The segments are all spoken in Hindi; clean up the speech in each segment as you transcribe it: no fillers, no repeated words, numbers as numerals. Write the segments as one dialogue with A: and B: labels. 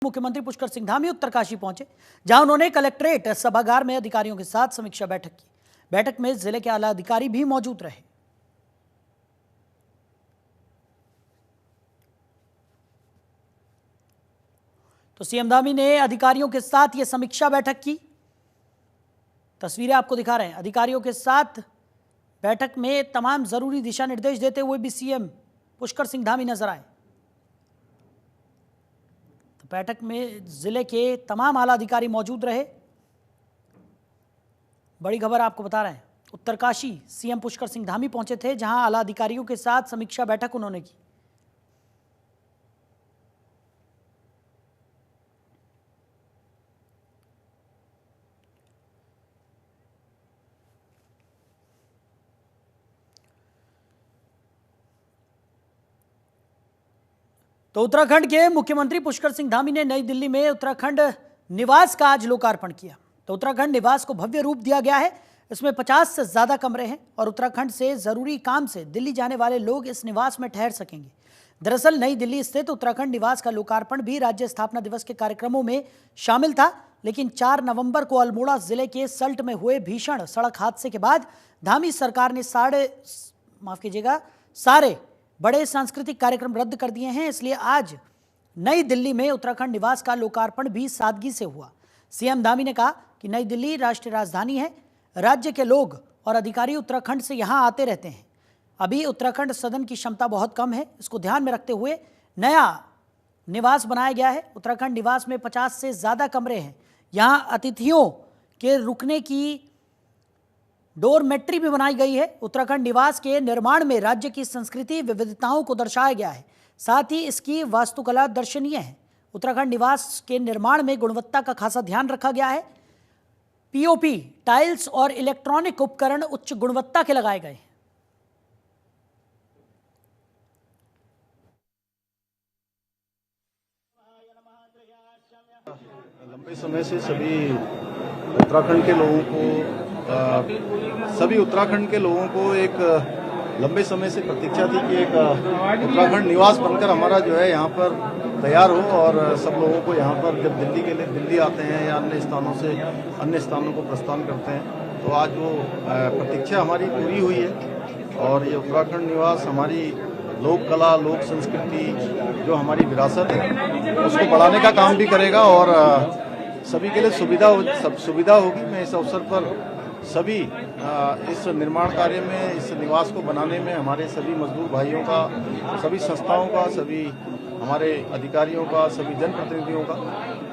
A: मुख्यमंत्री पुष्कर सिंह धामी उत्तरकाशी पहुंचे, जहां उन्होंने कलेक्ट्रेट सभागार में अधिकारियों के साथ समीक्षा बैठक की। बैठक में जिले के आला अधिकारी भी मौजूद रहे। तो सीएम धामी ने अधिकारियों के साथ यह समीक्षा बैठक की। तस्वीरें आपको दिखा रहे हैं। अधिकारियों के साथ बैठक में तमाम जरूरी दिशा निर्देश देते हुए भी सीएम पुष्कर सिंह धामी नजर आए। तो बैठक में जिले के तमाम आला अधिकारी मौजूद रहे। बड़ी खबर आपको बता रहे हैं, उत्तरकाशी सीएम पुष्कर सिंह धामी पहुंचे थे, जहां आला अधिकारियों के साथ समीक्षा बैठक उन्होंने की। तो उत्तराखंड के मुख्यमंत्री पुष्कर सिंह धामी ने नई दिल्ली में उत्तराखंड निवास का आज लोकार्पण किया। तो उत्तराखंड निवास को भव्य रूप दिया गया है। इसमें 50 से ज्यादा कमरे हैं और उत्तराखंड से जरूरी काम से दिल्ली जाने वाले लोग इस निवास में ठहर सकेंगे। दरअसल नई दिल्ली स्थित उत्तराखंड निवास का लोकार्पण भी राज्य स्थापना दिवस के कार्यक्रमों में शामिल था, लेकिन 4 नवंबर को अल्मोड़ा जिले के सल्ट में हुए भीषण सड़क हादसे के बाद धामी सरकार ने सारे बड़े सांस्कृतिक कार्यक्रम रद्द कर दिए हैं। इसलिए आज नई दिल्ली में उत्तराखंड निवास का लोकार्पण भी सादगी से हुआ। सीएम धामी ने कहा कि नई दिल्ली राष्ट्रीय राजधानी है, राज्य के लोग और अधिकारी उत्तराखंड से यहां आते रहते हैं। अभी उत्तराखंड सदन की क्षमता बहुत कम है, इसको ध्यान में रखते हुए नया निवास बनाया गया है। उत्तराखंड निवास में 50 से ज्यादा कमरे हैं। यहां अतिथियों के रुकने की डोरमेट्री भी बनाई गई है। उत्तराखंड निवास के निर्माण में राज्य की संस्कृति विविधताओं को दर्शाया गया है, साथ ही इसकी वास्तुकला दर्शनीय है। उत्तराखंड निवास के निर्माण में गुणवत्ता का खासा ध्यान रखा गया है। पीओपी, टाइल्स और इलेक्ट्रॉनिक उपकरण उच्च गुणवत्ता के लगाए गए।
B: लंबे समय से सभी उत्तराखंड के लोगों को एक लंबे समय से प्रतीक्षा थी कि एक उत्तराखंड निवास बनकर हमारा जो है यहाँ पर तैयार हो और सब लोगों को यहाँ पर जब दिल्ली के लिए दिल्ली आते हैं या अन्य स्थानों को प्रस्थान करते हैं, तो आज वो प्रतीक्षा हमारी पूरी हुई है। और ये उत्तराखंड निवास हमारी लोक कला, लोक संस्कृति, जो हमारी विरासत है, उसको बढ़ाने का काम भी करेगा और सभी के लिए सुविधा होगी। मैं इस अवसर पर सभी इस निर्माण कार्य में, इस निवास को बनाने में हमारे सभी मजदूर भाइयों का, सभी संस्थाओं का, सभी हमारे अधिकारियों का, सभी जनप्रतिनिधियों का,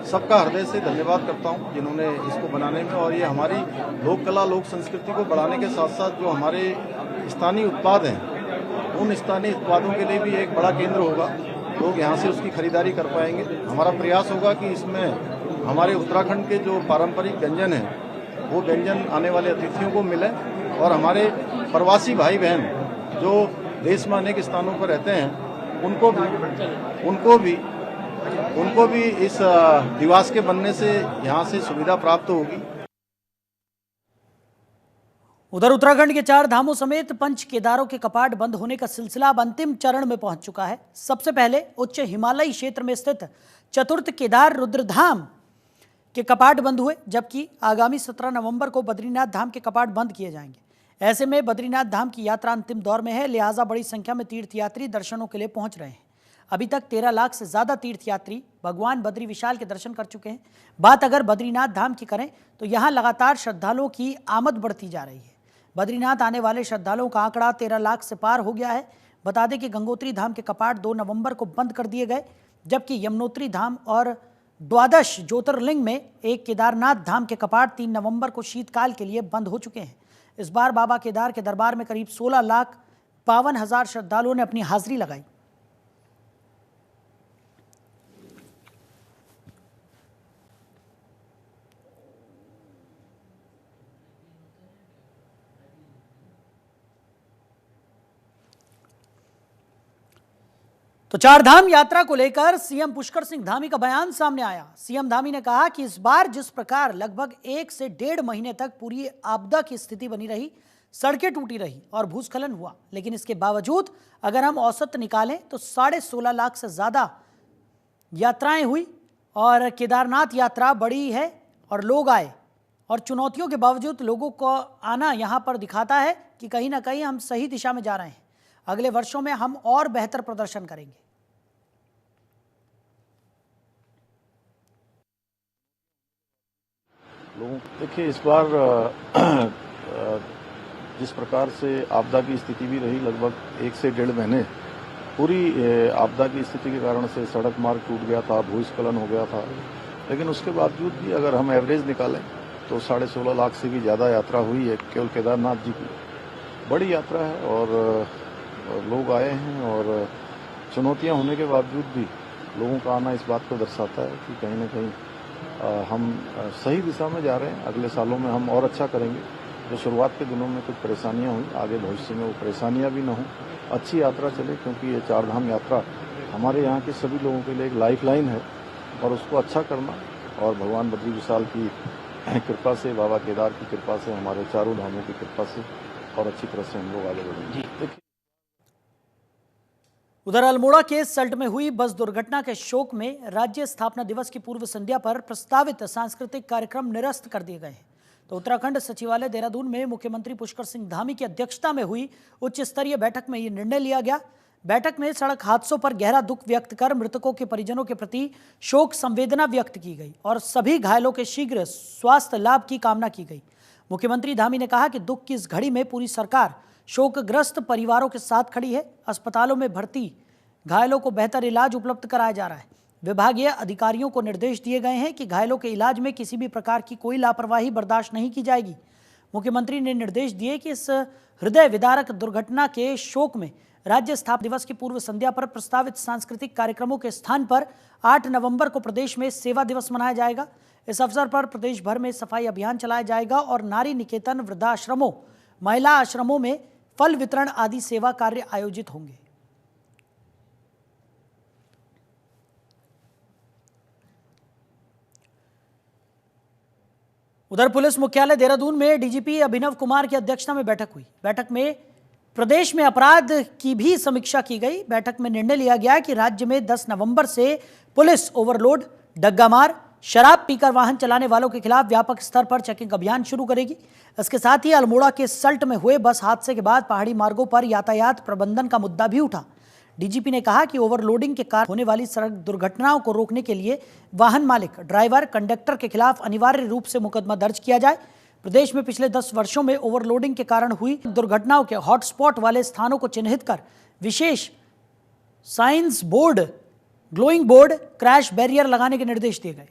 B: सबका हृदय से धन्यवाद करता हूं जिन्होंने इसको बनाने में, और ये हमारी लोक कला, लोक संस्कृति को बढ़ाने के साथ साथ जो हमारे स्थानीय उत्पाद हैं, उन स्थानीय उत्पादों के लिए भी एक बड़ा केंद्र होगा। लोग यहाँ से उसकी खरीदारी कर पाएंगे। हमारा प्रयास होगा कि इसमें हमारे उत्तराखंड के जो पारंपरिक व्यंजन हैं, वो व्यंजन आने वाले अतिथियों को मिले और हमारे प्रवासी भाई बहन जो देश में अनेक स्थानों पर रहते हैं, उनको भी इस निवास के बनने से यहाँ से सुविधा प्राप्त होगी।
A: उधर उत्तराखंड के 4 धामों समेत पंच केदारों के कपाट बंद होने का सिलसिला अब अंतिम चरण में पहुंच चुका है। सबसे पहले उच्च हिमालयी क्षेत्र में स्थित चतुर्थ केदार रुद्रधाम के कपाट बंद हुए, जबकि आगामी 17 नवंबर को बद्रीनाथ धाम के कपाट बंद किए जाएंगे। ऐसे में बद्रीनाथ धाम की यात्रा अंतिम दौर में है, लिहाजा बड़ी संख्या में तीर्थयात्री दर्शनों के लिए पहुंच रहे हैं। अभी तक 13 लाख से ज्यादा तीर्थयात्री भगवान बद्री विशाल के दर्शन कर चुके हैं। बात अगर बद्रीनाथ धाम की करें तो यहाँ लगातार श्रद्धालुओं की आमद बढ़ती जा रही है। बद्रीनाथ आने वाले श्रद्धालुओं का आंकड़ा 13 लाख से पार हो गया है। बता दें कि गंगोत्री धाम के कपाट 2 नवंबर को बंद कर दिए गए, जबकि यमुनोत्री धाम और द्वादश ज्योतिर्लिंग में एक केदारनाथ धाम के कपाट 3 नवंबर को शीतकाल के लिए बंद हो चुके हैं। इस बार बाबा केदार के दरबार में करीब 16,52,000 श्रद्धालुओं ने अपनी हाजिरी लगाई। तो 4 धाम यात्रा को लेकर सीएम पुष्कर सिंह धामी का बयान सामने आया। सीएम धामी ने कहा कि इस बार जिस प्रकार लगभग 1 से 1.5 महीने तक पूरी आपदा की स्थिति बनी रही, सड़कें टूटी रही और भूस्खलन हुआ, लेकिन इसके बावजूद अगर हम औसत निकालें तो 16.5 लाख से ज्यादा यात्राएं हुई और केदारनाथ यात्रा बड़ी है और लोग आए, और चुनौतियों के बावजूद लोगों को आना यहाँ पर दिखाता है कि कहीं ना कहीं हम सही दिशा में जा रहे हैं। अगले वर्षों में हम और बेहतर प्रदर्शन करेंगे।
C: लोगों देखिए, इस बार जिस प्रकार से आपदा की स्थिति भी रही, लगभग 1 से 1.5 महीने पूरी आपदा की स्थिति के कारण से सड़क मार्ग टूट गया था, भूस्खलन हो गया था, लेकिन उसके बावजूद भी अगर हम एवरेज निकालें तो 16.5 लाख से भी ज़्यादा यात्रा हुई है केवल केदारनाथ जी की। बड़ी यात्रा है और लोग आए हैं, और चुनौतियां होने के बावजूद भी लोगों का आना इस बात को दर्शाता है कि कहीं ना कहीं हम सही दिशा में जा रहे हैं। अगले सालों में हम और अच्छा करेंगे। जो शुरुआत के दिनों में कुछ परेशानियां हुई, आगे भविष्य में वो परेशानियां भी न हों, अच्छी यात्रा चले, क्योंकि ये 4 धाम यात्रा हमारे यहाँ के सभी लोगों के लिए एक लाइफलाइन है, और उसको अच्छा करना और भगवान बद्री विशाल की कृपा से, बाबा केदार की कृपा से, हमारे चारों धामों की कृपा से और अच्छी तरह से हम लोग आगे बढ़ेंगे।
A: उधर अल्मोड़ा के सल्ट में हुई बस दुर्घटना के शोक में राज्य स्थापना दिवस की पूर्व संध्या पर प्रस्तावित सांस्कृतिक कार्यक्रम निरस्त कर दिए गए हैं। तो उत्तराखंड सचिवालय देहरादून में मुख्यमंत्री पुष्कर सिंह धामी की अध्यक्षता में हुई उच्च स्तरीय बैठक में ये निर्णय लिया गया। बैठक में सड़क हादसों पर गहरा दुख व्यक्त कर मृतकों के परिजनों के प्रति शोक संवेदना व्यक्त की गई और सभी घायलों के शीघ्र स्वास्थ्य लाभ की कामना की गई। मुख्यमंत्री धामी ने कहा कि दुख की इस घड़ी में पूरी सरकार शोकग्रस्त परिवारों के साथ खड़ी है। अस्पतालों में भर्ती घायलों को बेहतर इलाज उपलब्ध कराया जा रहा है। विभागीय अधिकारियों को निर्देश दिए गए हैं कि घायलों के इलाज में किसी भी प्रकार की कोई लापरवाही बर्दाश्त नहीं की जाएगी। मुख्यमंत्री ने निर्देश दिए कि इस हृदय विदारक दुर्घटना के शोक में राज्य स्थापना दिवस की पूर्व संध्या पर प्रस्तावित सांस्कृतिक कार्यक्रमों के स्थान पर 8 नवंबर को प्रदेश में सेवा दिवस मनाया जाएगा। इस अवसर पर प्रदेश भर में सफाई अभियान चलाया जाएगा और नारी निकेतन, वृद्धाश्रमों, महिला आश्रमों में फल वितरण आदि सेवा कार्य आयोजित होंगे। उधर पुलिस मुख्यालय देहरादून में डीजीपी अभिनव कुमार की अध्यक्षता में बैठक हुई। बैठक में प्रदेश में अपराध की भी समीक्षा की गई। बैठक में निर्णय लिया गया कि राज्य में 10 नवंबर से पुलिस ओवरलोड, डग्गामार, शराब पीकर वाहन चलाने वालों के खिलाफ व्यापक स्तर पर चेकिंग अभियान शुरू करेगी। इसके साथ ही अल्मोड़ा के सल्ट में हुए बस हादसे के बाद पहाड़ी मार्गों पर यातायात प्रबंधन का मुद्दा भी उठा। डीजीपी ने कहा कि ओवरलोडिंग के कारण होने वाली सड़क दुर्घटनाओं को रोकने के लिए वाहन मालिक, ड्राइवर, कंडक्टर के खिलाफ अनिवार्य रूप से मुकदमा दर्ज किया जाए। प्रदेश में पिछले 10 वर्षों में ओवरलोडिंग के कारण हुई दुर्घटनाओं के हॉटस्पॉट वाले स्थानों को चिन्हित कर विशेष साइंस board, glowing board, crash barrier लगाने के निर्देश दिए गए।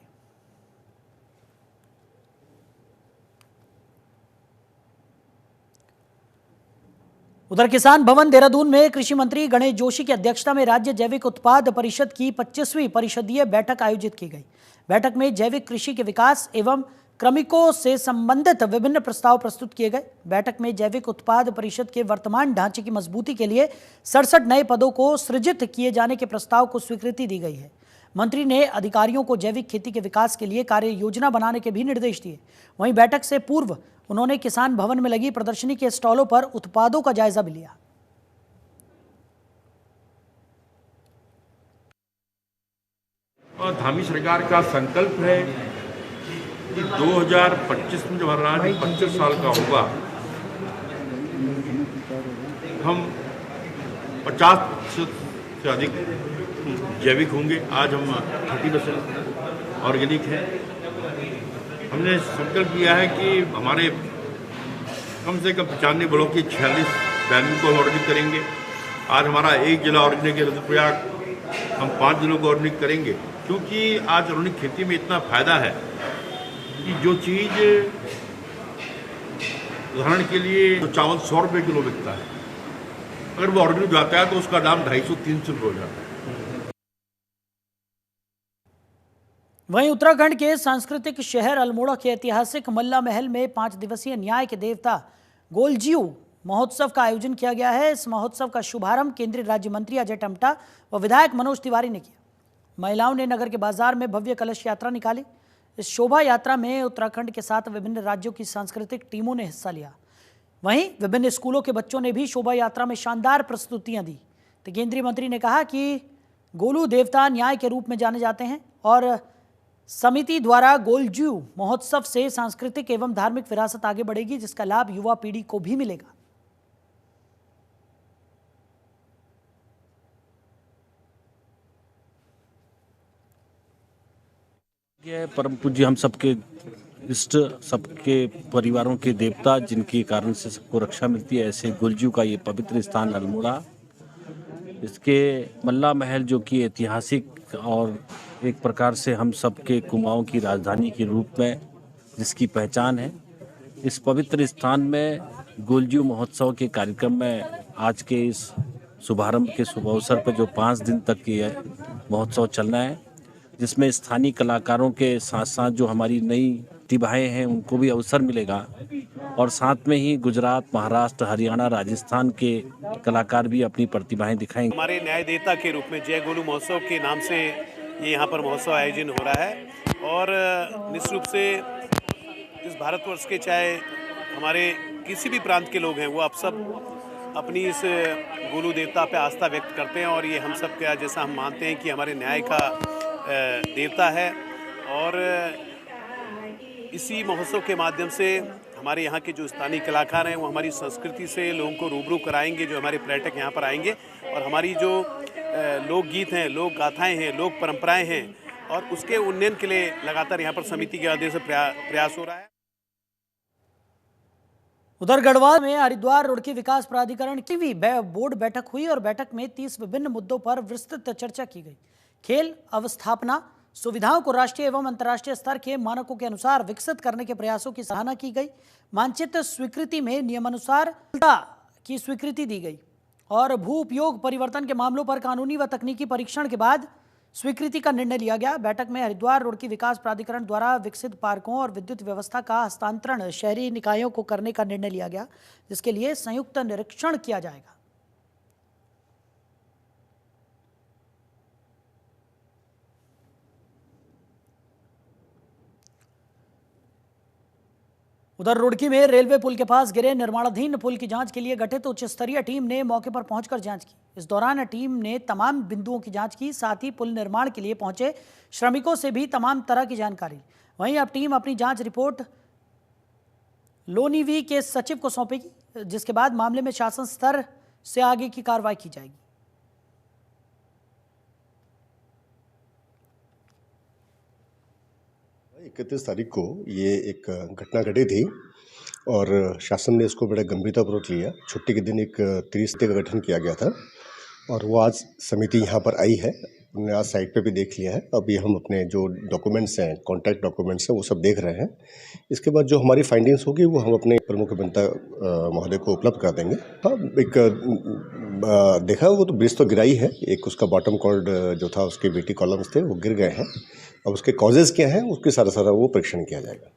A: उधर किसान भवन देहरादून में कृषि मंत्री गणेश जोशी की अध्यक्षता में राज्य जैविक उत्पाद परिषद की 25वीं परिषदीय बैठक आयोजित की गई। बैठक में जैविक कृषि के विकास एवं क्रमिकों से संबंधित विभिन्न प्रस्ताव प्रस्तुत किए गए। बैठक में जैविक उत्पाद परिषद के वर्तमान ढांचे की मजबूती के लिए 67 नए पदों को सृजित किए जाने के प्रस्ताव को स्वीकृति दी गई है। मंत्री ने अधिकारियों को जैविक खेती के विकास के लिए कार्य योजना बनाने के भी निर्देश दिए। वहीं बैठक से पूर्व उन्होंने किसान भवन में लगी प्रदर्शनी के स्टॉलों पर उत्पादों का जायजा भी लिया।
D: और धामी सरकार का संकल्प है कि 2025 में जब राज्य 25 साल का होगा, हम 50% से अधिक जैविक होंगे। आज हम 30% ऑर्गेनिक हैं। हमने संकल्प किया है कि हमारे कम से कम 95 ब्लॉक की 46 वैल्यू को ऑर्गेनिक करेंगे। आज हमारा एक जिला ऑर्गेनिक है रुद्रप्रयाग, हम 5 जिलों को ऑर्गेनिक करेंगे, क्योंकि आज ऑर्गेनिक खेती में इतना फायदा है कि जो चीज़ उदाहरण के लिए जो चावल 100 रुपये किलो बिकता है, अगर वो ऑर्गेनिक जाता है तो उसका दाम 250-300 रुपये हो जाता है।
A: वहीं उत्तराखंड के सांस्कृतिक शहर अल्मोड़ा के ऐतिहासिक मल्ला महल में 5 दिवसीय न्याय के देवता गोलजीऊ महोत्सव का आयोजन किया गया है। इस महोत्सव का शुभारंभ केंद्रीय राज्य मंत्री अजय टम्टा व विधायक मनोज तिवारी ने किया। महिलाओं ने नगर के बाजार में भव्य कलश यात्रा निकाली। इस शोभा यात्रा में उत्तराखंड के साथ विभिन्न राज्यों की सांस्कृतिक टीमों ने हिस्सा लिया। वहीं विभिन्न स्कूलों के बच्चों ने भी शोभा यात्रा में शानदार प्रस्तुतियां दी। तो केंद्रीय मंत्री ने कहा कि गोलू देवता न्याय के रूप में जाने जाते हैं और समिति द्वारा गोलजू महोत्सव से सांस्कृतिक एवं धार्मिक विरासत आगे बढ़ेगी, जिसका लाभ युवा पीढ़ी को भी मिलेगा।
E: ये परम पूज्य हम सबके इष्ट, सबके परिवारों के देवता, जिनके कारण से सबको रक्षा मिलती है, ऐसे गुलजू का ये पवित्र स्थान अल्मोड़ा, इसके मल्ला महल जो कि ऐतिहासिक और एक प्रकार से हम सबके कुमाऊं की राजधानी के रूप में जिसकी पहचान है, इस पवित्र स्थान में गुलजू महोत्सव के कार्यक्रम में आज के इस शुभारंभ के शुभ अवसर पर जो 5 दिन तक ये महोत्सव चलना है, जिसमें स्थानीय कलाकारों के साथ साथ जो हमारी नई प्रतिभाएं हैं उनको भी अवसर मिलेगा, और साथ में ही गुजरात, महाराष्ट्र, हरियाणा, राजस्थान के कलाकार भी अपनी प्रतिभाएं दिखाएंगे।
F: हमारे न्याय देवता के रूप में जय गोलू महोत्सव के नाम से ये यहाँ पर महोत्सव आयोजन हो रहा है, और निश्चित रूप से इस भारतवर्ष के चाहे हमारे किसी भी प्रांत के लोग हैं, वो आप सब अपनी इस गोलू देवता पे आस्था व्यक्त करते हैं, और ये हम सब का जैसा हम मानते हैं कि हमारे न्याय का देवता है। और इसी महोत्सव के माध्यम से हमारे यहाँ के जो स्थानीय कलाकार हैं वो हमारी संस्कृति से लोगों को रूबरू कराएंगे, जो हमारे पर्यटक यहाँ पर आएंगे, और हमारी जो लोकगीत हैं, लोक गाथाएँ हैं, लोक परंपराएं हैं, और उसके उन्नयन के लिए लगातार यहाँ पर समिति के माध्यम से प्रयास हो रहा है।
A: उधर गढ़वाल में हरिद्वार रुड़की विकास प्राधिकरण की भी बोर्ड बैठक हुई, और बैठक में 30 विभिन्न मुद्दों पर विस्तृत चर्चा की गई। खेल अवस्थापना सुविधाओं को राष्ट्रीय एवं अंतर्राष्ट्रीय स्तर के मानकों के अनुसार विकसित करने के प्रयासों की सराहना की गई। मानचित्र स्वीकृति में नियमानुसार की स्वीकृति दी गई, और भू उपयोग परिवर्तन के मामलों पर कानूनी व तकनीकी परीक्षण के बाद स्वीकृति का निर्णय लिया गया। बैठक में हरिद्वार रुड़की विकास प्राधिकरण द्वारा विकसित पार्कों और विद्युत व्यवस्था का हस्तांतरण शहरी निकायों को करने का निर्णय लिया गया, जिसके लिए संयुक्त निरीक्षण किया जाएगा। उधर रुड़की में रेलवे पुल के पास गिरे निर्माणाधीन पुल की जांच के लिए गठित उच्च स्तरीय टीम ने मौके पर पहुंचकर जांच की। इस दौरान टीम ने तमाम बिंदुओं की जांच की, साथ ही पुल निर्माण के लिए पहुंचे श्रमिकों से भी तमाम तरह की जानकारी। वहीं अब टीम अपनी जांच रिपोर्ट लोनीवी के सचिव को सौंपेगी, जिसके बाद मामले में शासन स्तर से आगे की कार्रवाई की जाएगी।
G: 31 तारीख को ये एक घटना घटी थी, और शासन ने इसको बड़े गंभीरतापूर्वक लिया। छुट्टी के दिन एक त्रिसदस्यीय का गठन किया गया था, और वो आज समिति यहाँ पर आई है। उन्होंने आज साइट पे भी देख लिया है। अभी हम अपने जो डॉक्यूमेंट्स हैं, कॉन्ट्रैक्ट डॉक्यूमेंट्स हैं, वो सब देख रहे हैं। इसके बाद जो हमारी फाइंडिंग्स होगी वो हम अपने प्रमुख अभियंता महोदय को उपलब्ध कर देंगे। हाँ, एक देखा वो तो ब्रिज तो गिरा ही है, एक उसका बॉटम कॉर्ड जो था, उसके बीटी कॉलम्स थे वो गिर गए हैं। अब उसके कॉजेज क्या हैं उसके सारा वो परीक्षण किया जाएगा।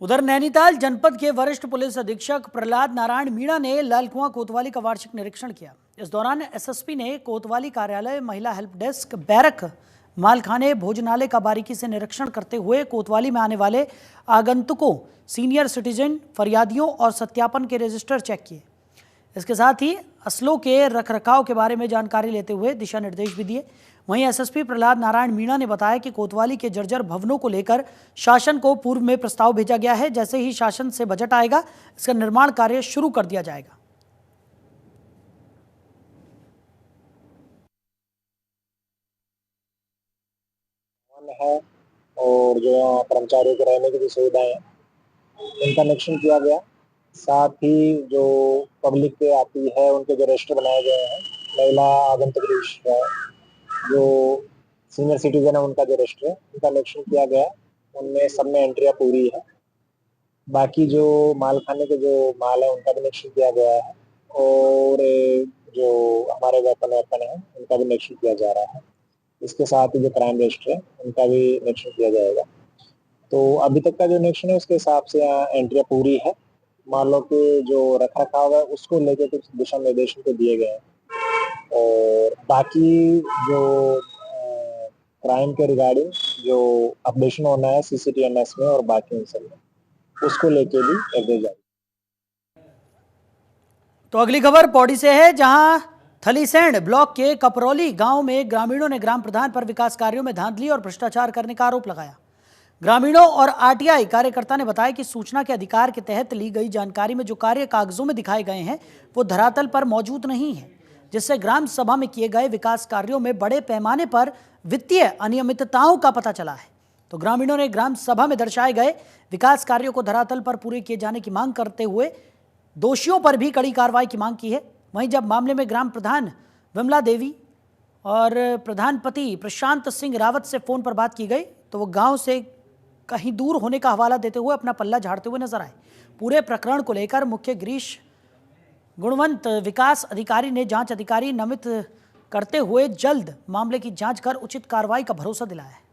A: उधर नैनीताल जनपद के वरिष्ठ पुलिस अधीक्षक प्रहलाद नारायण मीणा ने लालकुआं कोतवाली का वार्षिक निरीक्षण किया। इस दौरान एसएसपी ने कोतवाली कार्यालय, महिला हेल्प डेस्क, बैरक, मालखाने, भोजनालय का बारीकी से निरीक्षण करते हुए कोतवाली में आने वाले आगंतुकों, सीनियर सिटीजन, फरियादियों और सत्यापन के रजिस्टर चेक किए। इसके साथ ही असलों के रखरखाव के बारे में जानकारी लेते हुए दिशा निर्देश भी दिए। वहीं एसएसपी प्रहलाद नारायण मीणा ने बताया कि कोतवाली के जर्जर भवनों को लेकर शासन को पूर्व में प्रस्ताव भेजा गया है। जैसे ही शासन से बजट आएगा, इसका निर्माण कार्य शुरू कर दिया जाएगा।
H: है और जो यहाँ कर्मचारियों के रहने की भी सुविधाएं हैं, इनका निरीक्षण किया गया। साथ ही जो पब्लिक पे आती है उनके जो रजिस्टर बनाए गए हैं, महिला आगंतुक रजिस्टर है, जो सीनियर सिटीजन है उनका जो रजिस्टर है, उनका निरीक्षण किया गया। उनमें सब में एंट्रियाँ पूरी है। बाकी जो मालखाने के जो माल है उनका भी निरीक्षण किया गया है, और जो हमारे वेपन है उनका भी निरीक्षण किया जा रहा है। इसके साथ ही जो क्राइम रजिस्टर है उनका भी निरीक्षण किया जाएगा। तो अभी तक का जो निरीक्षण है उसके हिसाब से यहाँ एंट्रियाँ पूरी है। मालों के जो रखरखाव है उसको लेकर कुछ दिशा निर्देशन तो दिए गए हैं, और बाकी जो क्राइम के रिगार्डिंग जो अपडेशन होना है CCTNS में और बाकी इन सब में, उसको लेके भी निर्देश जारी।
A: तो अगली खबर पौड़ी से है, जहां थलीसैंण ब्लॉक के कपरौली गांव में ग्रामीणों ने ग्राम प्रधान पर विकास कार्यों में धांधली और भ्रष्टाचार करने का आरोप लगाया। ग्रामीणों और आरटीआई कार्यकर्ता ने बताया कि सूचना के अधिकार के तहत ली गई जानकारी में जो कार्य कागजों में दिखाए गए हैं वो धरातल पर मौजूद नहीं है, जिससे ग्राम सभा में किए गए विकास कार्यों में बड़े पैमाने पर वित्तीय अनियमितताओं का पता चला है। तो ग्रामीणों ने ग्राम सभा में दर्शाए गए विकास कार्यों को धरातल पर पूरे किए जाने की मांग करते हुए दोषियों पर भी कड़ी कार्रवाई की मांग की है। वहीं जब मामले में ग्राम प्रधान विमला देवी और प्रधान पति प्रशांत सिंह रावत से फोन पर बात की गई तो वो गांव से कहीं दूर होने का हवाला देते हुए अपना पल्ला झाड़ते हुए नजर आए। पूरे प्रकरण को लेकर मुख्य गिरीश गुणवंत विकास अधिकारी ने जांच अधिकारी नामित करते हुए जल्द मामले की जांच कर उचित कार्रवाई का भरोसा दिलाया है।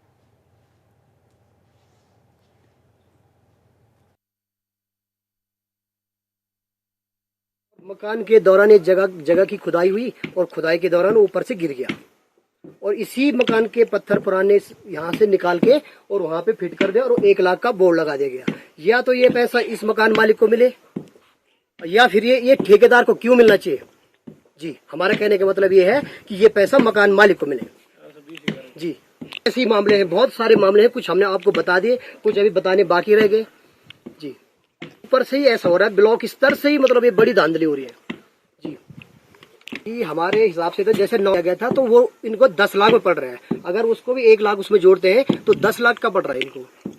I: मकान के दौरान एक जगह की खुदाई हुई और खुदाई के दौरान ऊपर से गिर गया और इसी मकान के पत्थर पुराने यहाँ से निकाल के और वहाँ पे फिट कर दिया और 1 लाख का बोर्ड लगा दिया गया। या तो ये पैसा इस मकान मालिक को मिले या फिर ये ठेकेदार को क्यों मिलना चाहिए। जी, हमारा कहने का मतलब ये है कि ये पैसा मकान मालिक को मिले। जी, ऐसे मामले हैं, बहुत सारे मामले हैं, कुछ हमने आपको बता दिए, कुछ अभी बताने बाकी रह गए। जी, ऊपर से ही ऐसा हो रहा है, ब्लॉक स्तर से ही मतलब ये बड़ी धांधली हो रही है। जी, हमारे हिसाब से तो जैसे 9 गया था तो वो इनको 10 लाख में पड़ रहा है। अगर उसको भी 1 लाख उसमें जोड़ते हैं तो 10 लाख का पड़ रहा है इनको।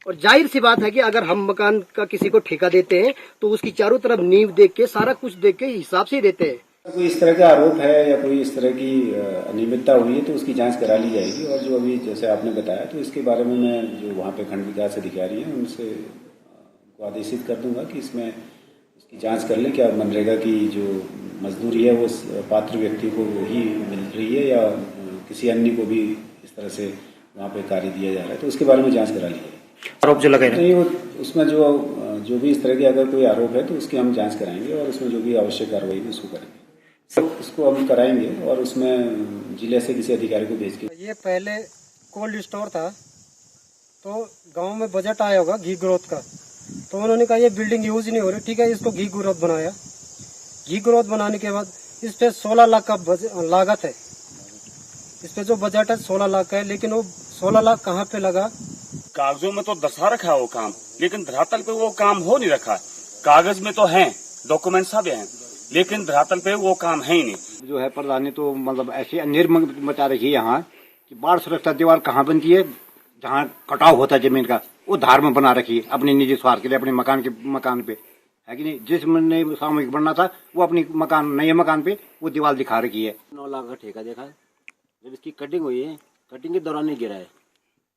I: और जाहिर सी बात है कि अगर हम मकान का किसी को ठेका देते हैं तो उसकी चारों तरफ नींव देख के सारा कुछ देख के हिसाब से ही देते हैं।
J: कोई इस तरह का आरोप है या कोई इस तरह की अनियमितता हुई है तो उसकी जांच करा ली जाएगी। और जो अभी जैसे आपने बताया तो इसके बारे में मैं जो वहाँ पे खंड विकास अधिकारी हैं उनसे आदेशित कर दूंगा कि इसमें इसकी जांच कर लें क्या मनरेगा की जो मजदूरी है वो पात्र व्यक्ति को ही मिल रही है या किसी अन्य को भी इस तरह से वहाँ पे कार्य दिया जा रहा है, तो उसके बारे में जांच करा ली जाएगी।
I: आरोप जो लगे
J: नहीं, वो उसमें जो भी इस तरह की अगर कोई आरोप है तो उसकी हम जांच कराएंगे और उसमें जो भी आवश्यक कार्रवाई है उसको करेंगे, उसको हम कराएंगे और उसमें जिले से किसी अधिकारी को भेज के।
K: ये पहले कोल्ड स्टोर था तो गांव में बजट आया होगा घी ग्रोथ का, तो उन्होंने कहा ये बिल्डिंग यूज नहीं हो रही, ठीक है, इसको घी ग्रोथ बनाया। घी ग्रोथ बनाने के बाद इस पे 16 लाख का लागत है, इस पे जो बजट है 16 लाख का है, लेकिन वो 16 लाख कहाँ पे लगा।
L: कागजों में तो दर्शा रखा है वो काम, लेकिन धरातल पे वो काम हो नहीं रखा। कागज में तो है, डॉक्यूमेंट सब हैं, लेकिन धरातल पे वो काम है ही नहीं।
M: जो है प्रधानी तो मतलब ऐसी अनिर मचा रही है यहाँ कि बाढ़ सुरक्षा दीवार कहाँ बनती है, जहाँ कटाव होता है जमीन का वो धार में बना रखी है अपने निजी स्वार्थ के लिए, अपने मकान पे है कि नहीं। जिस ने सामूहिक बनना था वो अपनी नए मकान पे वो दीवार दिखा रखी है।
N: 9 लाख का ठेका देखा है, जब इसकी कटिंग हुई है, कटिंग के दौरान ही गिरा है।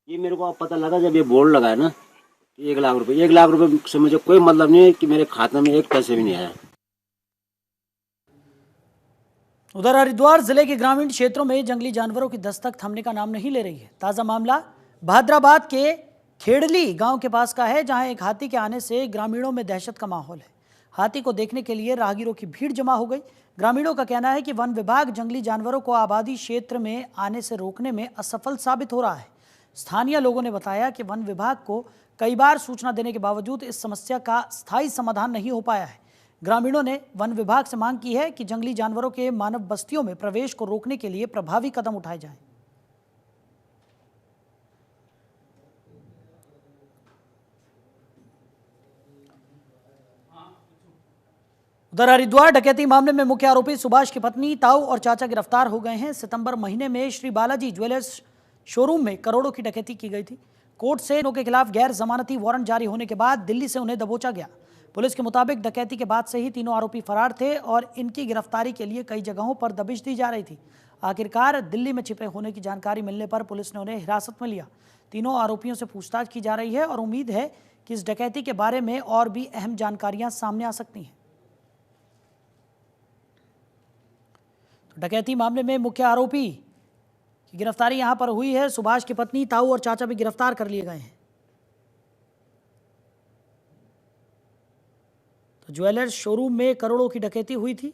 N: ये मेरे को अब पता लगा जब ये बोर्ड लगा है ना, 1 लाख रुपए, 1 लाख रुपए से मुझे कोई मतलब नहीं है कि मेरे खाते में 1 पैसे भी नहीं आया।
A: उधर हरिद्वार जिले के ग्रामीण क्षेत्रों में जंगली जानवरों की दस्तक थमने का नाम नहीं ले रही है। ताजा मामला भाद्राबाद के खेड़ली गांव के पास का है, जहां एक हाथी के आने से ग्रामीणों में दहशत का माहौल है। हाथी को देखने के लिए राहगीरों की भीड़ जमा हो गई। ग्रामीणों का कहना है कि वन विभाग जंगली जानवरों को आबादी क्षेत्र में आने से रोकने में असफल साबित हो रहा है। स्थानीय लोगों ने बताया कि वन विभाग को कई बार सूचना देने के बावजूद इस समस्या का स्थायी समाधान नहीं हो पाया है। ग्रामीणों ने वन विभाग से मांग की है कि जंगली जानवरों के मानव बस्तियों में प्रवेश को रोकने के लिए प्रभावी कदम उठाए जाएं। उधर हरिद्वार डकैती मामले में मुख्य आरोपी सुभाष की पत्नी, ताऊ और चाचा गिरफ्तार हो गए हैं। सितंबर महीने में श्री बालाजी ज्वेलर्स शोरूम में करोड़ों की डकैती की गई थी। कोर्ट से इनके खिलाफ गैर जमानती वारंट जारी होने के बाद दिल्ली से उन्हें दबोचा गया। पुलिस के मुताबिक डकैती के बाद से ही तीनों आरोपी फरार थे और इनकी गिरफ्तारी के लिए कई जगहों पर दबिश दी जा रही थी। आखिरकार दिल्ली में छिपे होने की जानकारी मिलने पर पुलिस ने उन्हें हिरासत में लिया। तीनों आरोपियों से पूछताछ की जा रही है और उम्मीद है कि इस डकैती के बारे में और भी अहम जानकारियां सामने आ सकती हैं। तो डकैती मामले में मुख्य आरोपी की गिरफ्तारी यहां पर हुई है। सुभाष की पत्नी, ताऊ और चाचा भी गिरफ्तार कर लिए गए हैं। तो ज्वेलर्स शोरूम में करोड़ों की डकैती हुई थी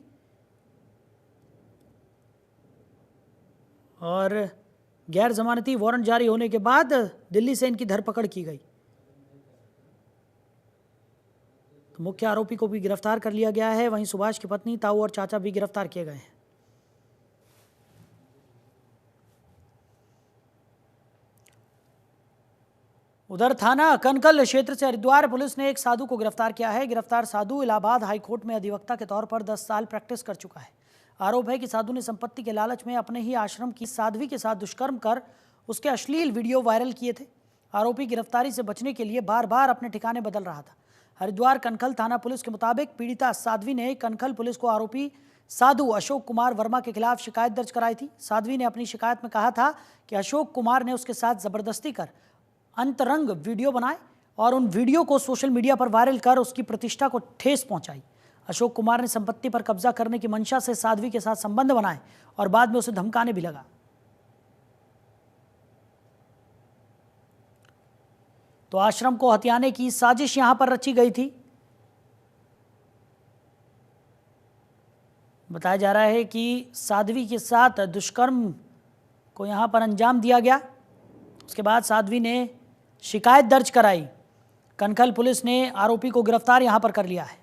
A: और गैर जमानती वारंट जारी होने के बाद दिल्ली से इनकी धरपकड़ की गई। तो मुख्य आरोपी को भी गिरफ्तार कर लिया गया है। वहीं सुभाष की पत्नी, ताऊ और चाचा भी गिरफ्तार किए गए हैं। उधर थाना कनकल क्षेत्र से हरिद्वार पुलिस ने एक साधु को गिरफ्तार किया है। गिरफ्तार साधु इलाहाबाद हाईकोर्ट में अधिवक्ता के तौर पर 10 साल प्रैक्टिस कर चुका है। आरोप है कि साधु ने संपत्ति के लालच में अपने ही आश्रम की साध्वी के साथ दुष्कर्म कर उसके अश्लील वीडियो वायरल किए थे। आरोपी गिरफ्तारी से बचने के लिए बार बार अपने ठिकाने बदल रहा था। हरिद्वार कनखल थाना पुलिस के मुताबिक पीड़िता साध्वी ने कनखल पुलिस को आरोपी साधु अशोक कुमार वर्मा के खिलाफ शिकायत दर्ज कराई थी। साध्वी ने अपनी शिकायत में कहा था कि अशोक कुमार ने उसके साथ जबरदस्ती कर अंतरंग वीडियो बनाए और उन वीडियो को सोशल मीडिया पर वायरल कर उसकी प्रतिष्ठा को ठेस पहुंचाई। अशोक कुमार ने संपत्ति पर कब्जा करने की मंशा से साध्वी के साथ संबंध बनाए और बाद में उसे धमकाने भी लगा। तो आश्रम को हथियाने की साजिश यहां पर रची गई थी। बताया जा रहा है कि साध्वी के साथ दुष्कर्म को यहां पर अंजाम दिया गया। उसके बाद साध्वी ने शिकायत दर्ज कराई। कनखल पुलिस ने आरोपी को गिरफ्तार यहां पर कर लिया है।